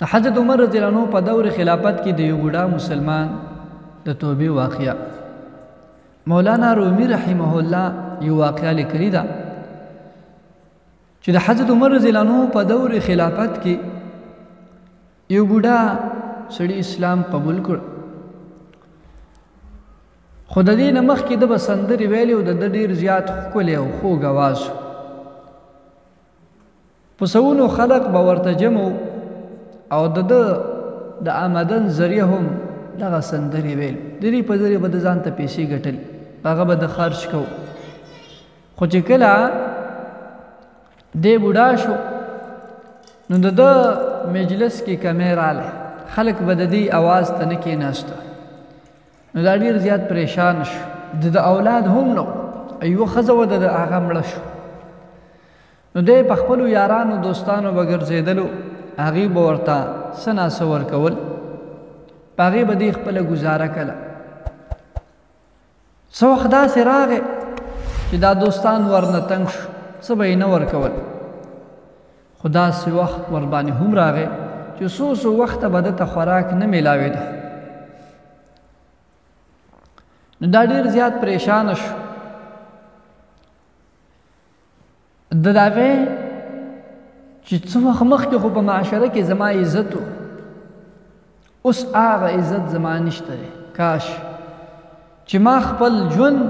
د حضرت عمر رضی الله عنه په دور خلافت کې د یو بوډا مسلمان د توبې واقعه مولانا رومي رحمه الله یو واقعه لیکلې ده چې د حضرت عمر رضی الله عنه په دور خلافت کې یو بوډا سړی اسلام قبول کړ. خو د دې نه مخکې د به سندرې ویلې او د ډېر زیات ښکلی او خوږ اواز په سوونو خلق به ورته جمع او د آمدن ذریعه هم دغه سندرې ویل. د دې په ذریعه به د ځان ته پیسې ګټلې، هغه به د خرج کو. خو چې کله دی بوډا شو نو د مجلس کې کمی راغلی، خلک به د دې اواز ته نه کېناسته. نو دا ډېر زیات پریشان شو. د اولاد هم نه یوه ښځه وه، د هغه مړه شو. نو دی په خپلو یارانو دوستانو به ګرځېدلو، هغې به ورته څه ناڅه ورکول، په هغې به دې خپله ګزاره کله. څه وخت داسې راغی چې دا دوستان ورنه تنګ شو، څه به یې نه ورکول. خو داسې وخت ورباندې هم راغی چې څو وخته به دته خوراک نه میلاوېده. نو دا ډېر زیات پریشانه شو. د دا وی چې څه وخت مخکې خو په معاشره کې زما عزت و، اوس هغه عزت زما نشته دی. کاش چې ما خپل ژوند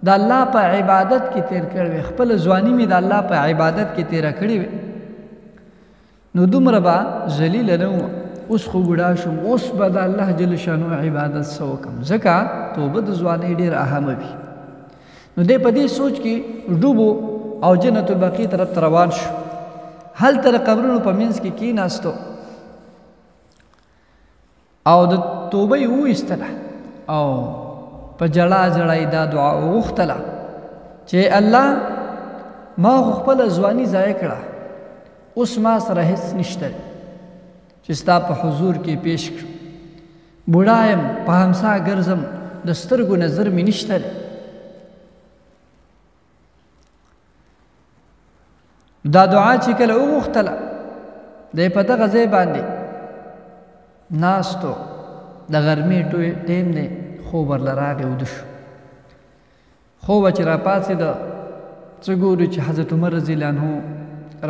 د الله په عبادت کې تیر کړی وی، خپل ځواني مې د الله په عبادت کې تیره کړې وی، نو دومره به ذلیله نه وم. اوس خو بوډا شوم، اوس به د الله جل شانو عبادت څه وکړم، ځکه توبه د ځوانۍ ډېر اهمه وي. نو دی په دې سوچ کې ډوبو او جنت البقیع طرف ته روان شو. هلته د قبرونو په منځ کې کېناستو او د توبه یې وایستله او په جړا جړا یې دا دعا وغوښتله چې الله ما خو خپله ځواني ضایع کړه، اوس ما سره هېڅ نشته چې ستا په حضور کې پیش کړم. بوډا یم، په همسا ګرځم، د سترګو نظر مې نشته دی. دا دعا چې کله وغوښتله، دی په دغه ځای باندې ناستو، د غرمې ټیم دی، خوب ورله راغی، وده شو. خوبه چې راپاڅېده، څه ګوري چې حضرت عمر رضی الله عنه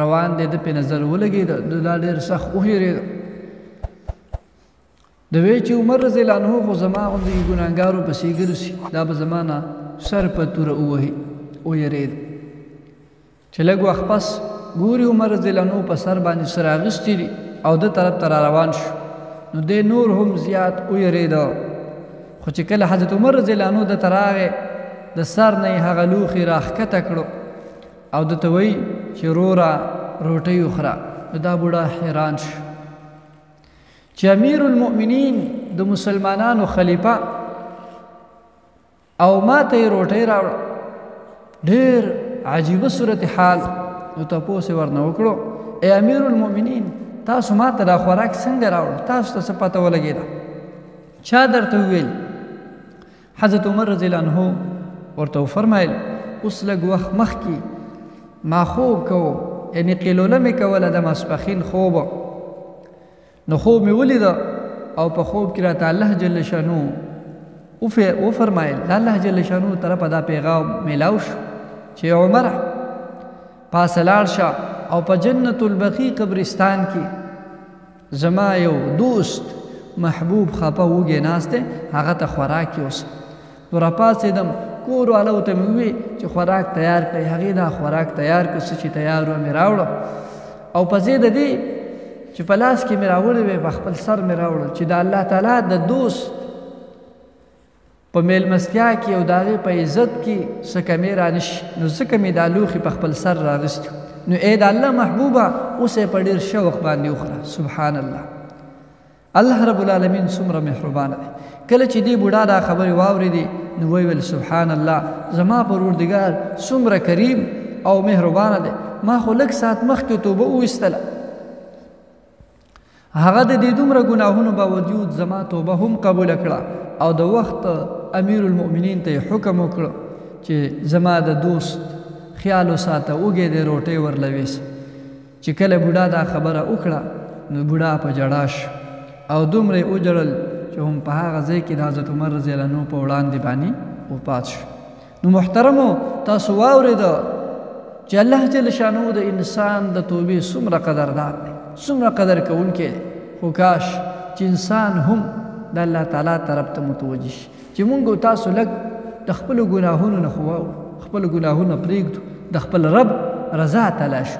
روان دی، د پې نظر ولګېده، د دا ډېر سخت وهېرېده. د وی چې عمر رضی الله عنه خو زما غوندې ګناهګارو پسې ګرځي، دا به زما نه سر په توره ووهي، ویرېده. چې لږ وخت پس ګوري عمر رضی الله عنه په سر باندې سر اخیستي دي او د طرف ته را روان شو. نو دی نور هم زیات ویرېده. خو چې کله حضرت عمر رضی الله عنه دته راغی، د سر نه یې هغه لوښي راښکته کړو او دته وایي چې وروره روټۍ وخوره. نو دا بوډا حیران شو چې امیر المؤمنین د مسلمانانو خلیفه او ما ته یې روټۍ راوړه. ډېر عجیبه صورتحال. نو تپوس یې ورنه وکړو، ای امیر المؤمنین، تاسو ما ته دا خوراک څنګه راوړو؟ تاسو ته څه پته ولګېده؟ چا درته وویل؟ حضرت عمر رضی الله عنه ورته وفرمایل اوس لږ وخت مخکې ما خوب کوو، یعنې قیلوله مې کوله د ماسپښین خوب. نو خوب مې ولیده او په خوب کې راته الله جل شانو وفرمایل، د الله جل شانو طرفه دا پیغام میلاو شو چې عمره پاسه لاړ شه او په جنت البقیع قبرستان کې زما یو دوست محبوب خپه وږی ناست دی، هغه ته خوراک یوسه. نو راپاڅېدم، کور والو ته مې وویل چې خوراک تیار کړئ. هغې دا خوراک تیار کړ، څه چې تیار وه مې راوړه او په ځای د دې چې په لاس کې مې راوړی وی، په خپل سر مې راوړل چې د الله تعالی د دوست په میلمستیا کې او د هغې په عزت کې څه کمی رانشي. نو ځکه مې دا لوښي په خپل سر راغستي. نو ای د الله محبوبه، اوس یې په ډېر شوق باندې وخوره. سبحان الله، الله رب العالمین څومره مهربانه دی. کله چې دې بوډا دا خبرې واورېدې نو ویل سبحان الله، زما پروردګار څومره کریم او مهربانه دی. ما خو لږ ساعت مخکې توبه وویستله، هغه د دې دومره ګناهونو باوجود زما توبه هم قبوله کړه او د وخت امیر المؤمنین ته حکم وکړ چې زما د دوست خیال وساته، وږی دی، روټۍ ورله ویسه. چې کله بوډا دا خبره وکړه نو بوډا په جړا شو او دومره یې وجړل چې هم په هغه ځای کې د حضرت عمر رضی الله عنه په وړاندې باندې وفات شو. نو محترمو تاسو واورېده چې الله جل شانو د انسان د توبې څومره قدردان دی، څومره قدر کوونکی دی. خو کاش چې انسان هم د الله تعالی طرف ته متوجه شي چې مونږ تاسو لږ د خپلو ګناهونو نه خو واوړو، خپل ګناهونه پرېږدو، د خپل رب رضا تلاش